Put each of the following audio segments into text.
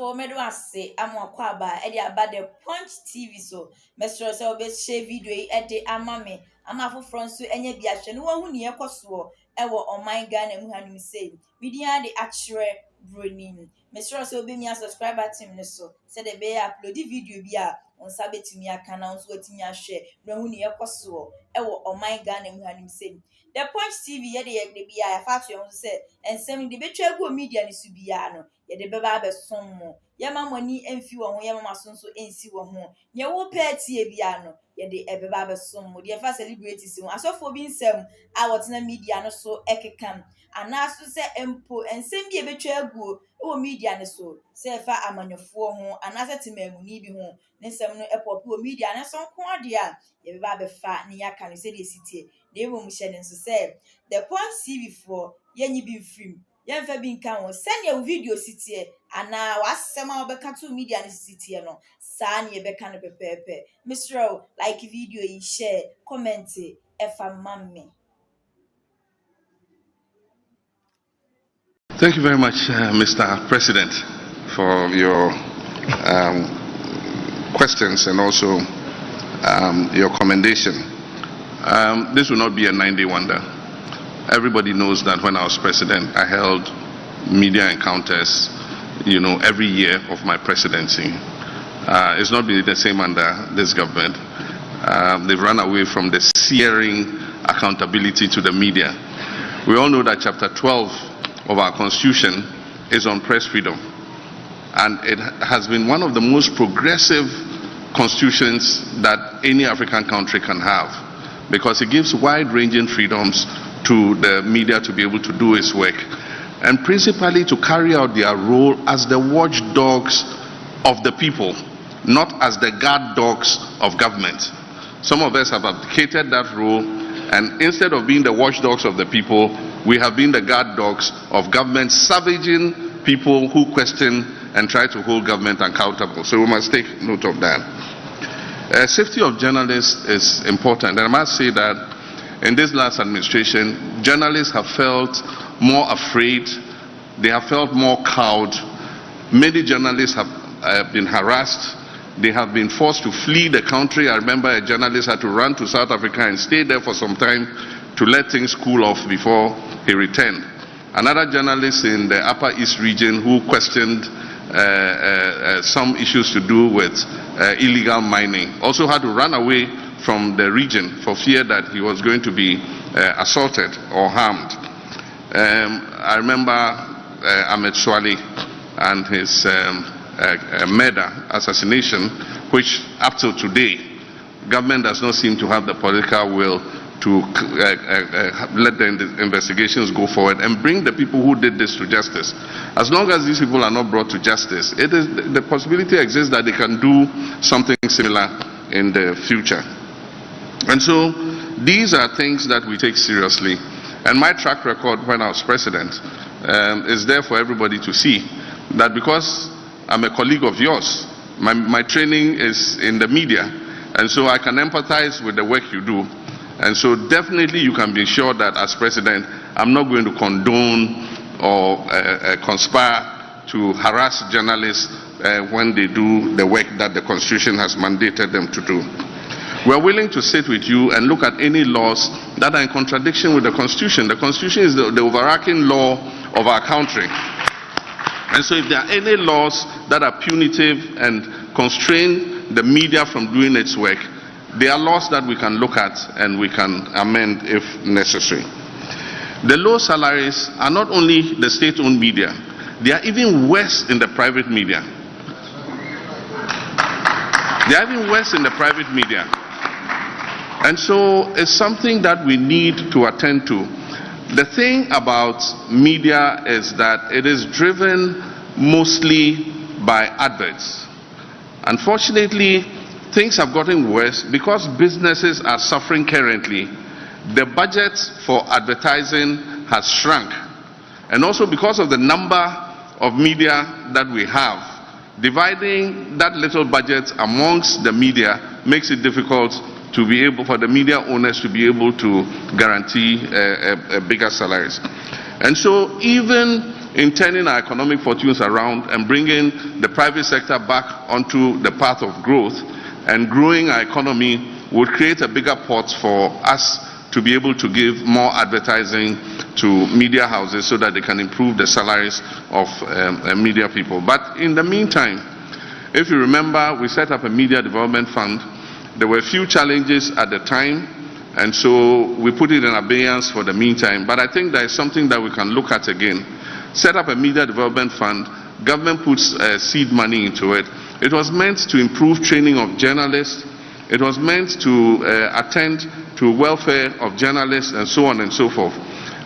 for me do ase amwakwa ba e dey aba the Punch TV so mesro say obe share video e dey ama me ama foforo nso enye bi ahwe no wahu ne yekoso e wo oman Ghana mu hanim say media dey akire bronin mesro say obe mi subscriber team ne so say dey be upload video bi a onsa betimi aka na nso watimi ahwe no wahu ne yekoso e wo oman Ghana mu hanim say the Punch TV ye dey bi a fa to yon say ensem dey betwa gu media ne su bia no ye de beba be sommo ye mamoni emfi wo ho ye mama sonso ensi wo ho ye wo party bia no ye de ebeba be sommo de fa celebrities ho asofo bi nsem a wotena media no so ekekam anaso se empo ensem bi ebetwa aguo wo media ne so se fa amanyofo ho anase temamuni bi ho ne nsem no epop wo media ne so nko ade a ye beba be fa ne yaka no se de sitie de ebo mu hye ne so se the Punch TV for ye nyi bi film yemfa bi nka ho send your video sitie ana wasema obeka to media ne sitie no sa ne beka no pepepe Mr. like video yi share comment efa mamme. Thank you very much, Mr. President, for your questions and also your commendation. This will not be a 9-day wonder. Everybody knows that when I was president, I held media encounters, every year of my presidency. It's not been the same under this government. They've run away from the searing accountability to the media. We all know that Chapter 12 of our Constitution is on press freedom. And it has been one of the most progressive constitutions that any African country can have, because it gives wide-ranging freedoms to the media to be able to do its work, and principally to carry out their role as the watchdogs of the people, not as the guard dogs of government. Some of us have abdicated that role, and instead of being the watchdogs of the people, we have been the guard dogs of government, savaging people who question and try to hold government accountable. So we must take note of that. Safety of journalists is important, and I must say that in this last administration, journalists have felt more afraid, they have felt more cowed. Many journalists have been harassed, they have been forced to flee the country. I remember a journalist had to run to South Africa and stay there for some time to let things cool off before he returned. Another journalist in the Upper East region who questioned some issues to do with illegal mining also had to run away from the region for fear that he was going to be assaulted or harmed. I remember Ahmed Swali and his murder, assassination, which up till today, government does not seem to have the political will to let the investigations go forward and bring the people who did this to justice. As long as these people are not brought to justice, the possibility exists that they can do something similar in the future. And so these are things that we take seriously. And my track record when I was president is there for everybody to see, that because I'm a colleague of yours, my training is in the media, and so I can empathize with the work you do. And so definitely you can be sure that as president, I'm not going to condone or conspire to harass journalists when they do the work that the Constitution has mandated them to do. We're willing to sit with you and look at any laws that are in contradiction with the Constitution. The Constitution is the overarching law of our country. And so if there are any laws that are punitive and constrain the media from doing its work, they are laws that we can look at and we can amend if necessary. The low salaries are not only the state-owned media, they are even worse in the private media. They are even worse in the private media. And so it's something that we need to attend to. The thing about media is that it is driven mostly by adverts. Unfortunately, things have gotten worse because businesses are suffering currently. The budget for advertising has shrunk. And also because of the number of media that we have, dividing that little budget amongst the media makes it difficult to be able for the media owners to be able to guarantee bigger salaries. And so even in turning our economic fortunes around and bringing the private sector back onto the path of growth and growing our economy would create a bigger pot for us to be able to give more advertising to media houses so that they can improve the salaries of media people. But in the meantime, if you remember, we set up a media development fund. There were a few challenges at the time, and so we put it in abeyance for the meantime. But I think there is something that we can look at again. Set up a media development fund. Government puts seed money into it. It was meant to improve training of journalists. It was meant to attend to welfare of journalists and so on and so forth.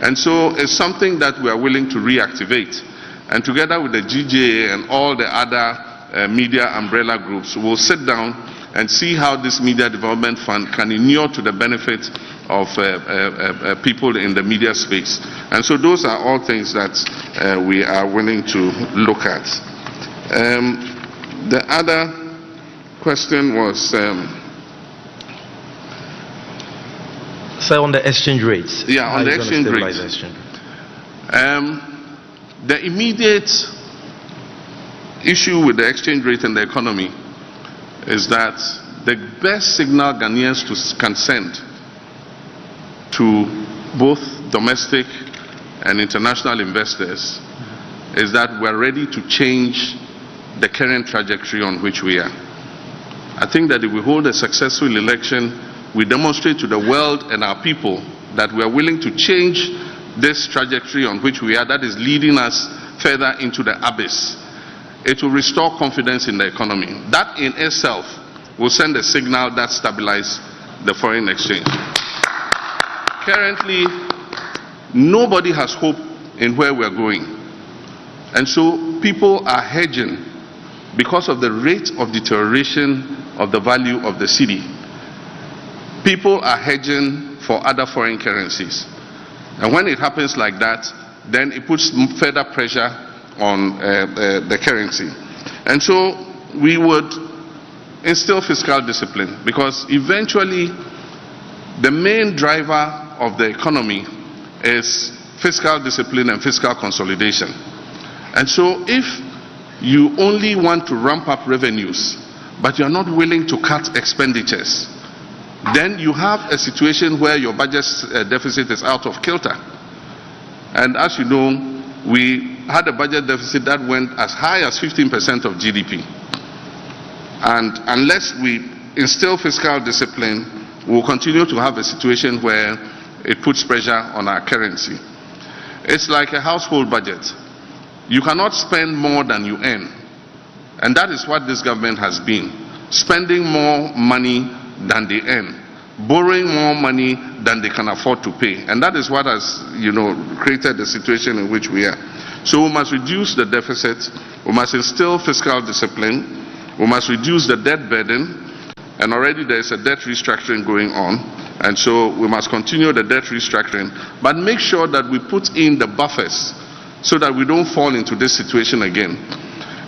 And so it's something that we are willing to reactivate. And together with the GJA and all the other media umbrella groups, we'll sit down and see how this media development fund can inure to the benefit of people in the media space. And so those are all things that we are willing to look at. The other question was... So on the exchange rates. Yeah, on the exchange rates. The immediate issue with the exchange rate and the economy is that the best signal Ghanaians can send to both domestic and international investors is that we're ready to change the current trajectory on which we are. I think that if we hold a successful election, we demonstrate to the world and our people that we are willing to change this trajectory on which we are, that is leading us further into the abyss. It will restore confidence in the economy. That in itself will send a signal that stabilizes the foreign exchange. Currently, nobody has hope in where we are going. And so people are hedging because of the rate of deterioration of the value of the cedi. People are hedging for other foreign currencies. And when it happens like that, then it puts further pressure on the currency. And so we would instill fiscal discipline, because eventually the main driver of the economy is fiscal discipline and fiscal consolidation. And so if you only want to ramp up revenues, but you're not willing to cut expenditures, then you have a situation where your budget deficit is out of kilter. And as you know, we had a budget deficit that went as high as 15% of GDP. And unless we instill fiscal discipline, we'll continue to have a situation where it puts pressure on our currency. It's like a household budget. You cannot spend more than you earn. And that is what this government has been. Spending more money than they earn, borrowing more money than they can afford to pay. And that is what has, created the situation in which we are. So we must reduce the deficit, we must instill fiscal discipline, we must reduce the debt burden, and already there is a debt restructuring going on, and so we must continue the debt restructuring, but make sure that we put in the buffers so that we don't fall into this situation again.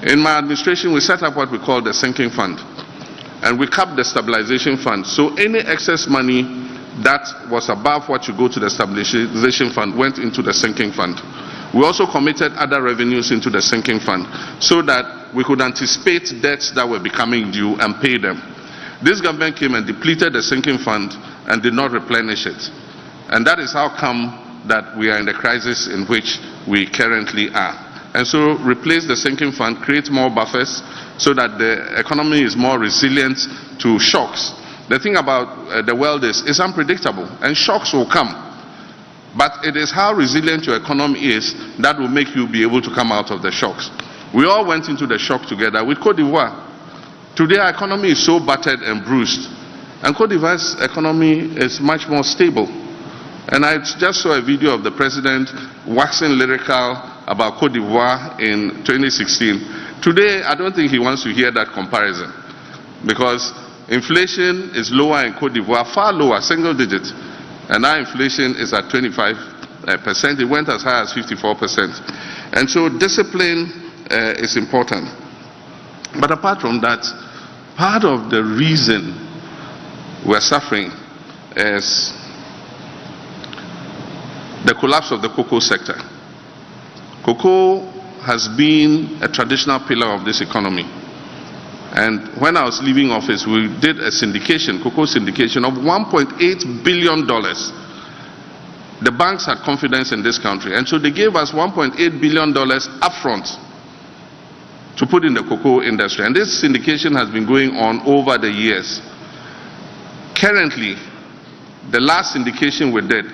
In my administration, we set up what we call the sinking fund. And we capped the stabilization fund. So any excess money that was above what you go to the stabilization fund went into the sinking fund. We also committed other revenues into the sinking fund so that we could anticipate debts that were becoming due and pay them. This government came and depleted the sinking fund and did not replenish it. And that is how come that we are in the crisis in which we currently are. And so replace the sinking fund, create more buffers so that the economy is more resilient to shocks. The thing about the world is it's unpredictable and shocks will come. But it is how resilient your economy is that will make you be able to come out of the shocks. We all went into the shock together with Cote d'Ivoire. Today our economy is so battered and bruised. And Cote d'Ivoire's economy is much more stable. And I just saw a video of the president waxing lyrical about Cote d'Ivoire in 2016. Today, I don't think he wants to hear that comparison, because inflation is lower in Cote d'Ivoire, far lower, single digit. And our inflation is at 25%. It went as high as 54%. And so discipline is important. But apart from that, part of the reason we're suffering is the collapse of the cocoa sector. Cocoa has been a traditional pillar of this economy. And when I was leaving office, we did a syndication, cocoa syndication of $1.8 billion. The banks had confidence in this country, and so they gave us $1.8 billion upfront to put in the cocoa industry. And this syndication has been going on over the years. Currently, the last syndication we did,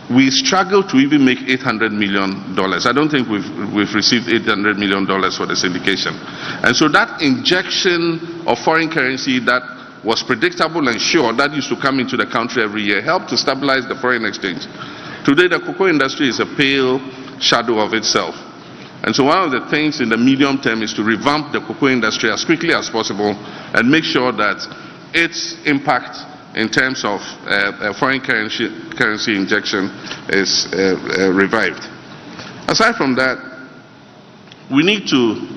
we struggle to even make $800 million. I don't think we've received $800 million for the syndication. And so that injection of foreign currency that was predictable and sure, that used to come into the country every year, helped to stabilize the foreign exchange. Today, the cocoa industry is a pale shadow of itself. And so one of the things in the medium term is to revamp the cocoa industry as quickly as possible and make sure that its impact in terms of foreign currency injection is revived. Aside from that, we need to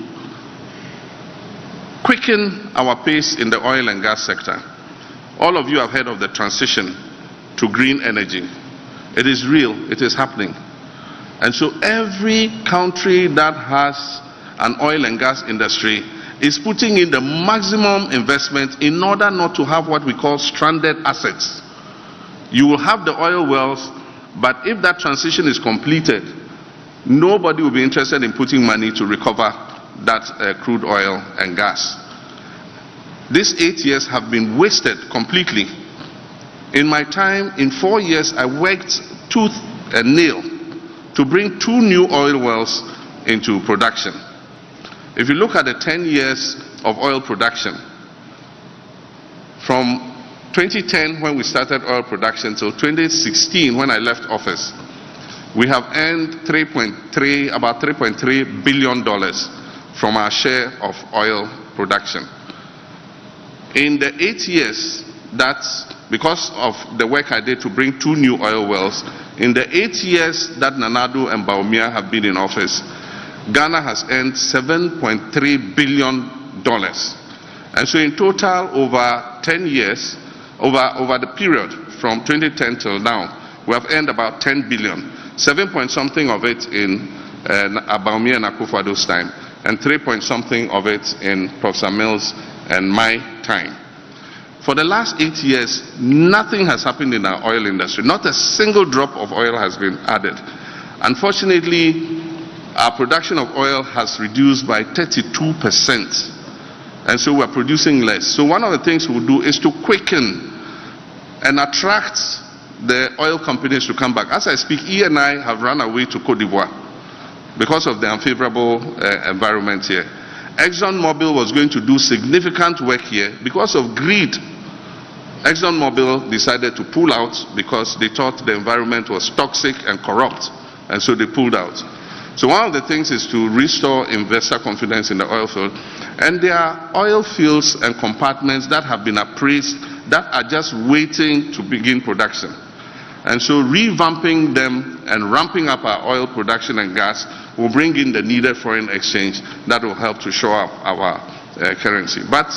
quicken our pace in the oil and gas sector. All of you have heard of the transition to green energy. It is real, it is happening. And so every country that has an oil and gas industry is putting in the maximum investment in order not to have what we call stranded assets. You will have the oil wells, but if that transition is completed, nobody will be interested in putting money to recover that crude oil and gas. These 8 years have been wasted completely. In my time, in 4 years, I worked tooth and nail to bring 2 new oil wells into production. If you look at the 10 years of oil production, from 2010 when we started oil production till 2016 when I left office, we have earned about $3.3 billion from our share of oil production. In the 8 years, that's because of the work I did to bring 2 new oil wells, in the 8 years that Nanado and Bawumia have been in office, Ghana has earned $7.3 billion. And so in total, over 10 years, over the period from 2010 till now, we have earned about 10 billion. 7 point something of it in Bawumia and Akufo-Addo's time, and 3 point something of it in Professor Mills and my time. For the last 8 years, nothing has happened in our oil industry. Not a single drop of oil has been added. Unfortunately, our production of oil has reduced by 32%. And so we're producing less. So one of the things we'll do is to quicken and attract the oil companies to come back. As I speak, E&I have run away to Cote d'Ivoire because of the unfavorable environment here. ExxonMobil was going to do significant work here. Because of greed, ExxonMobil decided to pull out because they thought the environment was toxic and corrupt, and so they pulled out. So one of the things is to restore investor confidence in the oil field, and there are oil fields and compartments that have been appraised that are just waiting to begin production. And so revamping them and ramping up our oil production and gas will bring in the needed foreign exchange that will help to shore up our currency. But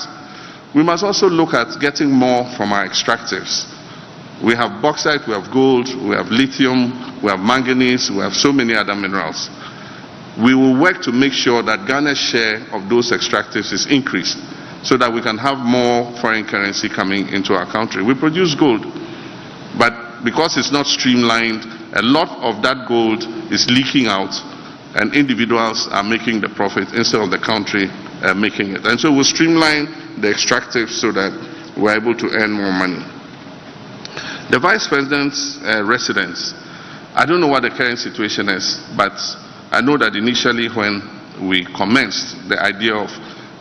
we must also look at getting more from our extractives. We have bauxite, we have gold, we have lithium, we have manganese, we have so many other minerals. We will work to make sure that Ghana's share of those extractives is increased so that we can have more foreign currency coming into our country. We produce gold, but because it's not streamlined, a lot of that gold is leaking out and individuals are making the profit instead of the country making it. And so we'll streamline the extractives so that we're able to earn more money. The Vice President's residence, I don't know what the current situation is, but I know that initially when we commenced the idea of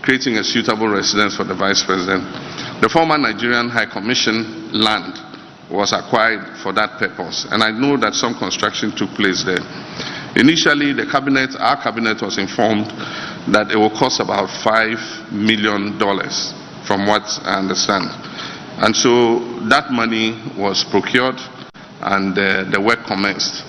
creating a suitable residence for the Vice President, the former Nigerian High Commission land was acquired for that purpose. And I know that some construction took place there. Initially, our cabinet was informed that it will cost about $5 million, from what I understand. And so that money was procured and the work commenced.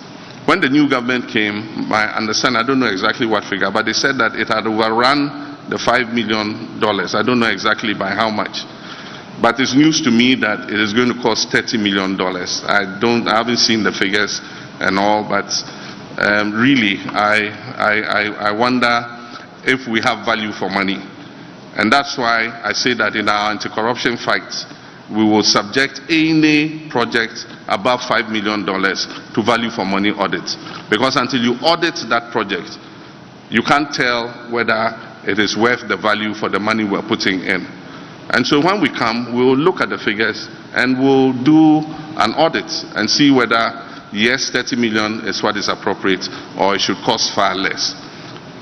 When the new government came, I understand, I don't know exactly what figure, but they said that it had overrun the $5 million. I don't know exactly by how much. But it's news to me that it is going to cost $30 million. I haven't seen the figures and all, but really, I wonder if we have value for money. And that's why I say that in our anti-corruption fight, we will subject any project above $5 million to value for money audit. Because until you audit that project, you can't tell whether it is worth the value for the money we're putting in. And so when we come, we'll look at the figures and we'll do an audit and see whether, yes, 30 million is what is appropriate or it should cost far less.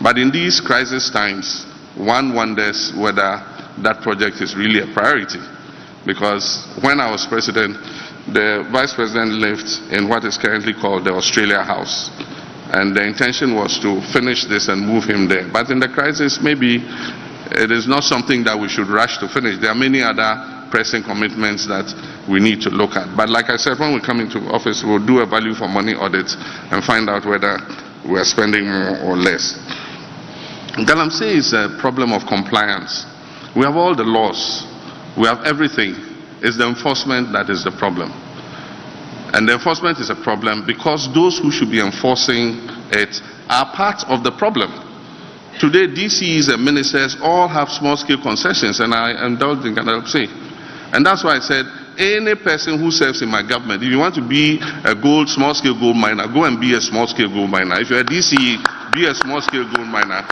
But in these crisis times, one wonders whether that project is really a priority. Because when I was president, the vice president lived in what is currently called the Australia House. And the intention was to finish this and move him there. But in the crisis, maybe it is not something that we should rush to finish. There are many other pressing commitments that we need to look at. But like I said, when we come into office, we'll do a value for money audit and find out whether we are spending more or less. Galamsey is a problem of compliance. We have all the laws. We have everything. It's the enforcement that is the problem. And the enforcement is a problem because those who should be enforcing it are part of the problem. Today, DCs and ministers all have small-scale concessions, and I indulge in Galamsey. And that's why I said, any person who serves in my government, if you want to be a small-scale gold miner, go and be a small-scale gold miner. If you're a DCE, be a small-scale gold miner.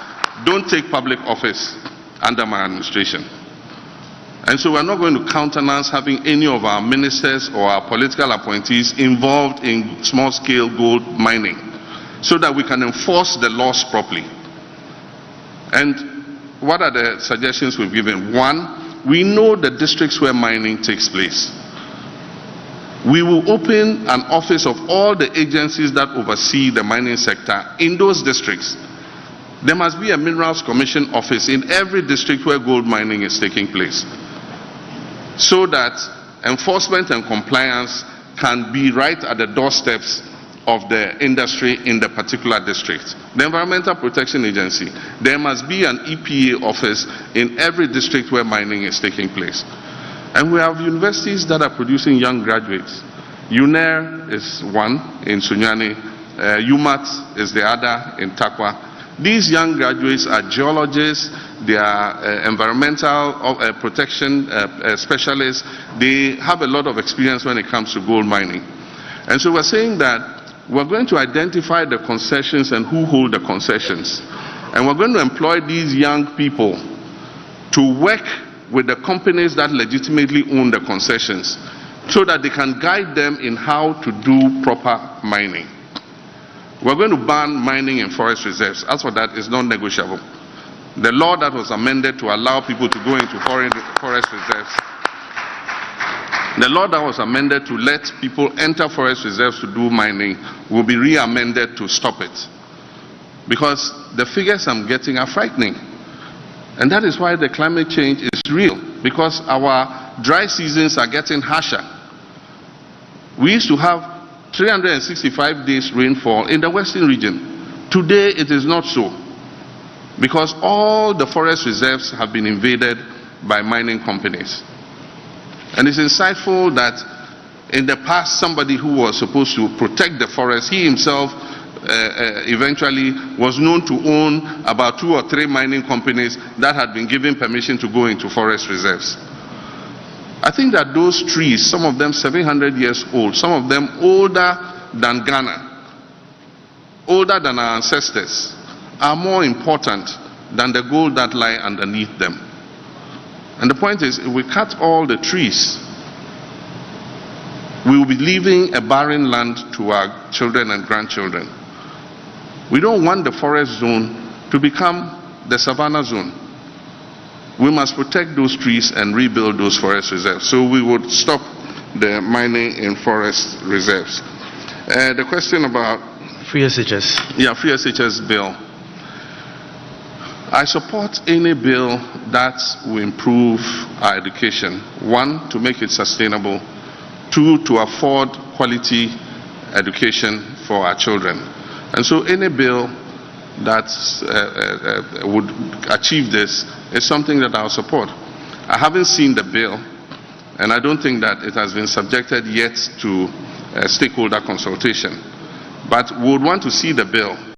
Don't take public office under my administration. And so we're not going to countenance having any of our ministers or our political appointees involved in small-scale gold mining so that we can enforce the laws properly. And what are the suggestions we've given? One, we know the districts where mining takes place. We will open an office of all the agencies that oversee the mining sector in those districts. There must be a Minerals Commission office in every district where gold mining is taking place, so that enforcement and compliance can be right at the doorsteps of the industry in the particular district. The Environmental Protection Agency, there must be an EPA office in every district where mining is taking place. And we have universities that are producing young graduates. UNER is one in Sunyani, UMAT is the other in Takwa. These young graduates are geologists, they are environmental protection specialists. They have a lot of experience when it comes to gold mining. And so we're saying that we're going to identify the concessions and who hold the concessions. And we're going to employ these young people to work with the companies that legitimately own the concessions so that they can guide them in how to do proper mining. We're going to ban mining in forest reserves. As for that, it's non-negotiable. The law that was amended to allow people to go into forest reserves, the law that was amended to let people enter forest reserves to do mining will be re-amended to stop it. Because the figures I'm getting are frightening. And that is why the climate change is real, because our dry seasons are getting harsher. We used to have 365 days rainfall in the western region. Today it is not so, because all the forest reserves have been invaded by mining companies. And it's insightful that in the past, somebody who was supposed to protect the forest, he himself eventually was known to own about 2 or 3 mining companies that had been given permission to go into forest reserves. I think that those trees, some of them 700 years old, some of them older than Ghana, older than our ancestors, are more important than the gold that lie underneath them. And the point is, if we cut all the trees, we will be leaving a barren land to our children and grandchildren. We don't want the forest zone to become the savannah zone. We must protect those trees and rebuild those forest reserves. So we would stop the mining in forest reserves. The question about free SHS. Yeah, free SHS bill. I support any bill that will improve our education. 1, to make it sustainable. 2, to afford quality education for our children. And so any bill that would achieve this is something that I'll support. I haven't seen the bill, and I don't think that it has been subjected yet to stakeholder consultation. But we would want to see the bill